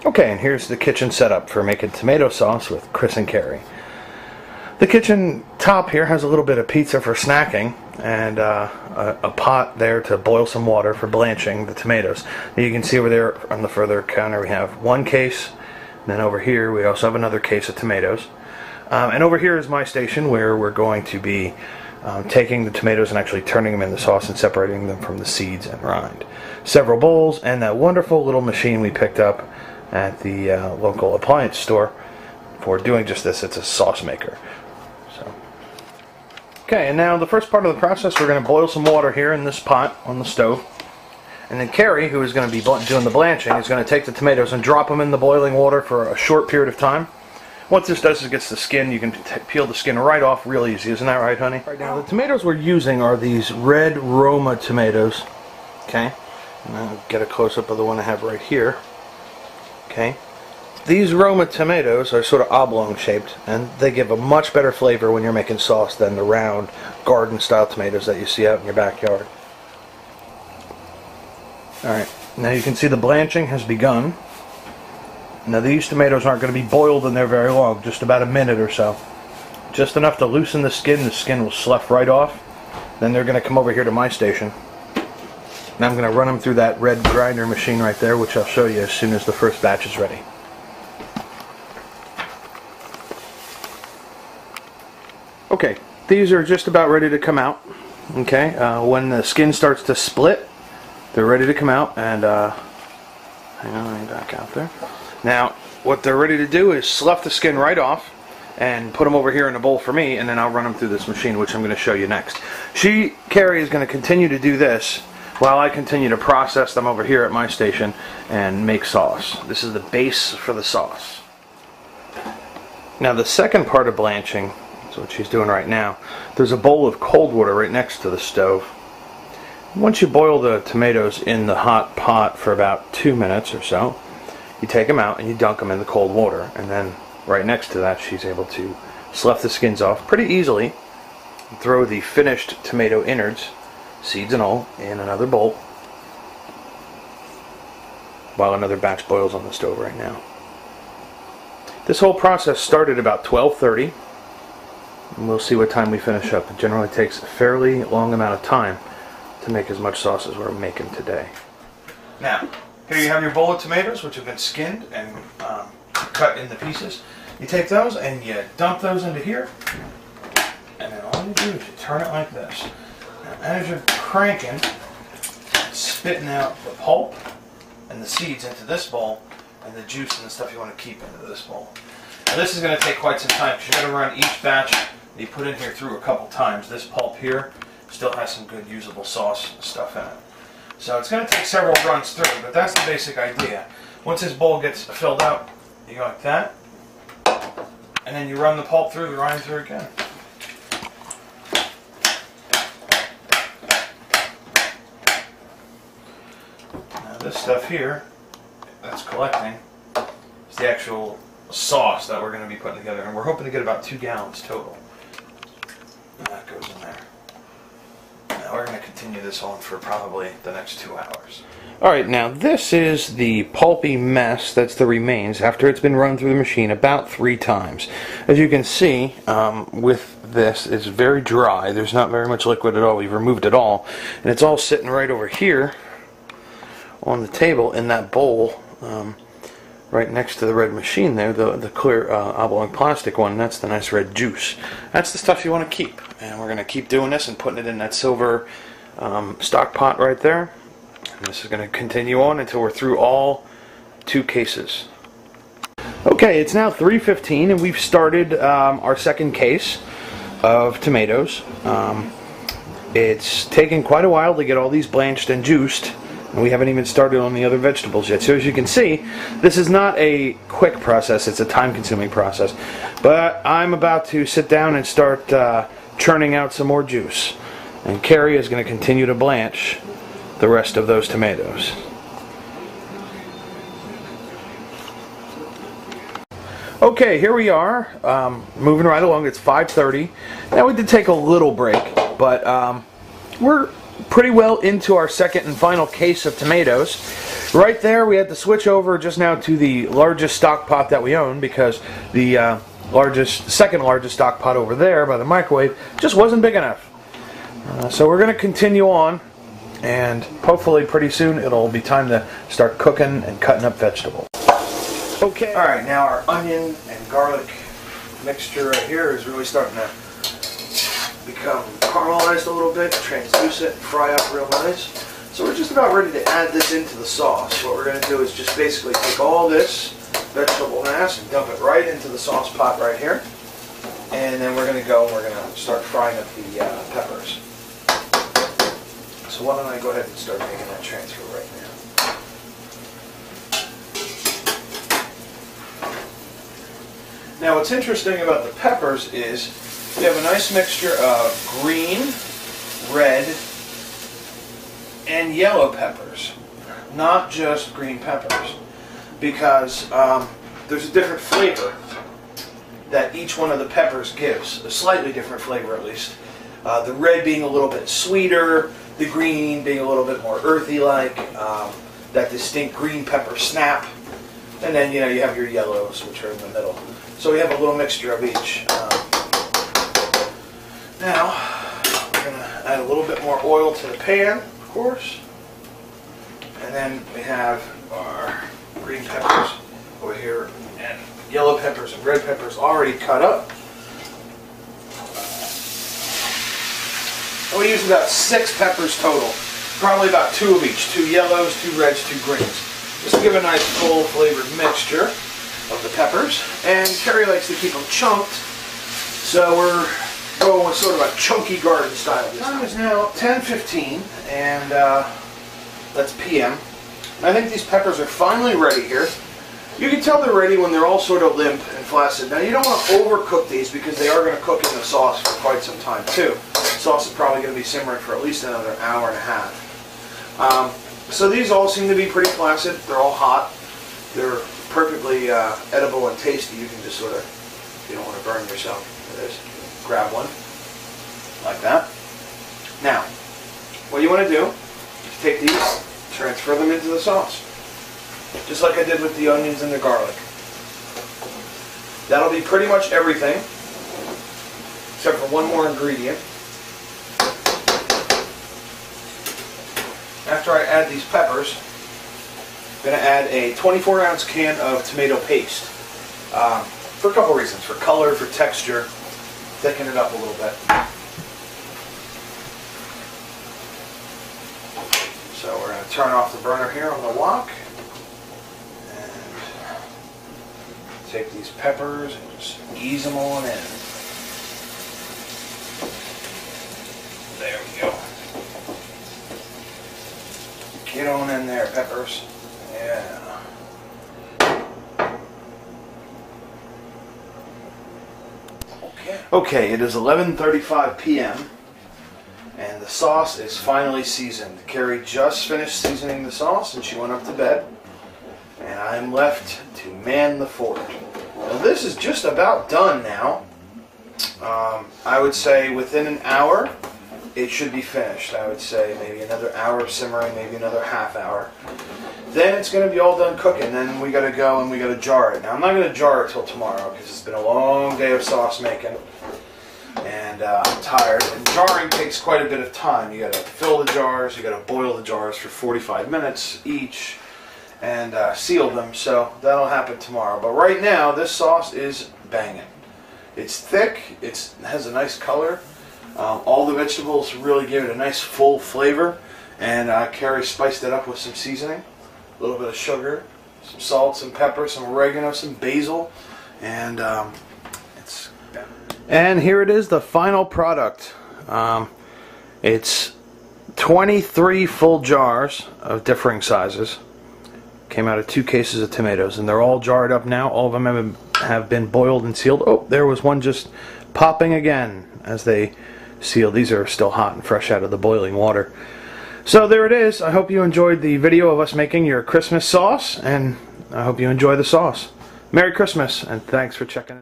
Okay, and here's the kitchen setup for making tomato sauce with Chris and Carrie. The kitchen top here has a little bit of pizza for snacking and a pot there to boil some water for blanching the tomatoes. You can see over there on the further counter we have one case, and then over here we also have another case of tomatoes. And over here is my station where we're going to be taking the tomatoes and actually turning them into sauce and separating them from the seeds and rind. Several bowls and that wonderful little machine we picked up at the local appliance store for doing just this. It's a sauce maker. Okay, and now the first part of the process, we're going to boil some water here in this pot on the stove. And then Carrie, who is going to be doing the blanching, is going to take the tomatoes and drop them in the boiling water for a short period of time. What this does is it gets the skin, you can peel the skin right off real easy. Isn't that right, honey? Right, now the tomatoes we're using are these red Roma tomatoes. Okay, and I'll get a close-up of the one I have right here. Okay. These Roma tomatoes are sort of oblong shaped, and they give a much better flavor when you're making sauce than the round garden style tomatoes that you see out in your backyard. Alright, now you can see the blanching has begun. Now these tomatoes aren't going to be boiled in there very long, just about a minute or so. Just enough to loosen the skin will slough right off. Then they're going to come over here to my station. And I'm going to run them through that red grinder machine right there, which I'll show you as soon as the first batch is ready. Okay, these are just about ready to come out. Okay, when the skin starts to split, they're ready to come out, and hang on, let me back out there. Now, what they're ready to do is slough the skin right off and put them over here in a bowl for me, and then I'll run them through this machine, which I'm going to show you next. Carrie is going to continue to do this while I continue to process them over here at my station and make sauce. This is the base for the sauce. Now, the second part of blanching, that's what she's doing right now. There's a bowl of cold water right next to the stove. Once you boil the tomatoes in the hot pot for about 2 minutes or so, you take them out and you dunk them in the cold water. And then right next to that, she's able to slough the skins off pretty easily and throw the finished tomato innards, seeds and all, in another bowl while another batch boils on the stove right now. This whole process started about 12:30. And we'll see what time we finish up. It generally takes a fairly long amount of time to make as much sauce as we're making today. Now, here you have your bowl of tomatoes, which have been skinned and cut into pieces. You take those and you dump those into here, and then all you do is you turn it like this. Now, as you're cranking, spitting out the pulp and the seeds into this bowl, and the juice and the stuff you want to keep into this bowl. Now, this is going to take quite some time because you've got to run each batch you put in here through a couple times. This pulp here still has some good usable sauce stuff in it. So it's going to take several runs through, but that's the basic idea. Once this bowl gets filled out, you go like that, and then you run the pulp through, the rind through again. Now this stuff here that's collecting is the actual sauce that we're going to be putting together, and we're hoping to get about 2 gallons total. And that goes in there. Now we're going to continue this on for probably the next 2 hours. Alright, now this is the pulpy mess that's the remains after it's been run through the machine about 3 times. As you can see, with this, it's very dry. There's not very much liquid at all. We've removed it all. And it's all sitting right over here on the table in that bowl. Right next to the red machine there, the clear oblong plastic one. That's the nice red juice. That's the stuff you want to keep. And we're going to keep doing this and putting it in that silver stock pot right there. And this is going to continue on until we're through all 2 cases. Okay, it's now 3:15 and we've started our second case of tomatoes. It's taken quite a while to get all these blanched and juiced. And we haven't even started on the other vegetables yet. So as you can see, this is not a quick process, it's a time-consuming process. But I'm about to sit down and start churning out some more juice. And Carrie is going to continue to blanch the rest of those tomatoes. Okay, here we are, moving right along. It's 5:30. Now we did take a little break, but we're pretty well into our second and final case of tomatoes. Right there, we had to switch over just now to the largest stock pot that we own because the second largest stock pot over there by the microwave just wasn't big enough. So we're going to continue on, and hopefully pretty soon it'll be time to start cooking and cutting up vegetables. Okay. All right, now our onion and garlic mixture right here is really starting to become caramelized a little bit, translucent, fry up real nice. So we're just about ready to add this into the sauce. What we're going to do is just basically take all this vegetable mass and dump it right into the sauce pot right here. And then we're going to go and we're going to start frying up the peppers. So why don't I go ahead and start making that transfer right now. Now what's interesting about the peppers is we have a nice mixture of green, red, and yellow peppers, not just green peppers, because there's a different flavor that each one of the peppers gives, a slightly different flavor at least. The red being a little bit sweeter, the green being a little bit more earthy-like, that distinct green pepper snap, and then you have your yellows, which are in the middle. So we have a little mixture of each. Now we're going to add a little bit more oil to the pan, of course, and then we have our green peppers over here and yellow peppers and red peppers already cut up. And we use about 6 peppers total, probably about 2 of each, 2 yellows, 2 reds, 2 greens. Just to give a nice full flavored mixture of the peppers. And Carrie likes to keep them chunked, so we're going with sort of a chunky garden style. The time is now 10:15, and that's PM. And I think these peppers are finally ready here. You can tell they're ready when they're all sort of limp and flaccid. Now you don't want to overcook these because they are going to cook in the sauce for quite some time too. The sauce is probably going to be simmering for at least another hour and a half. So these all seem to be pretty flaccid. They're all hot. They're perfectly edible and tasty. You can just sort of, if you don't want to burn yourself, grab one like that. Now, what you want to do is take these, transfer them into the sauce, just like I did with the onions and the garlic. That'll be pretty much everything, except for one more ingredient. After I add these peppers, I'm going to add a 24-ounce can of tomato paste for a couple reasons: for color, for texture, thicken it up a little bit. So we're going to turn off the burner here on the wok and take these peppers and just ease them on in. There we go. Get on in there, peppers. Yeah. Okay, it is 11:35 p.m. and the sauce is finally seasoned. Carrie just finished seasoning the sauce and she went up to bed, and I'm left to man the fort. Now this is just about done now. I would say within an hour it should be finished. I would say maybe another hour of simmering, maybe another half hour. Then it's going to be all done cooking. Then we got to go and we got to jar it. Now I'm not going to jar it till tomorrow because it's been a long day of sauce making, and I'm tired. And jarring takes quite a bit of time. You got to fill the jars, you got to boil the jars for 45 minutes each, and seal them. So that'll happen tomorrow. But right now, this sauce is banging. It's thick. It has a nice color. All the vegetables really give it a nice full flavor, and Carrie spiced it up with some seasoning, a little bit of sugar, some salt, some pepper, some oregano, some basil, and here it is, the final product. It's 23 full jars of differing sizes. Came out of 2 cases of tomatoes, and they're all jarred up now. All of them have been boiled and sealed. Oh, there was one just popping again as they sealed. These are still hot and fresh out of the boiling water. So there it is. I hope you enjoyed the video of us making your Christmas sauce, and I hope you enjoy the sauce. Merry Christmas, and thanks for checking it.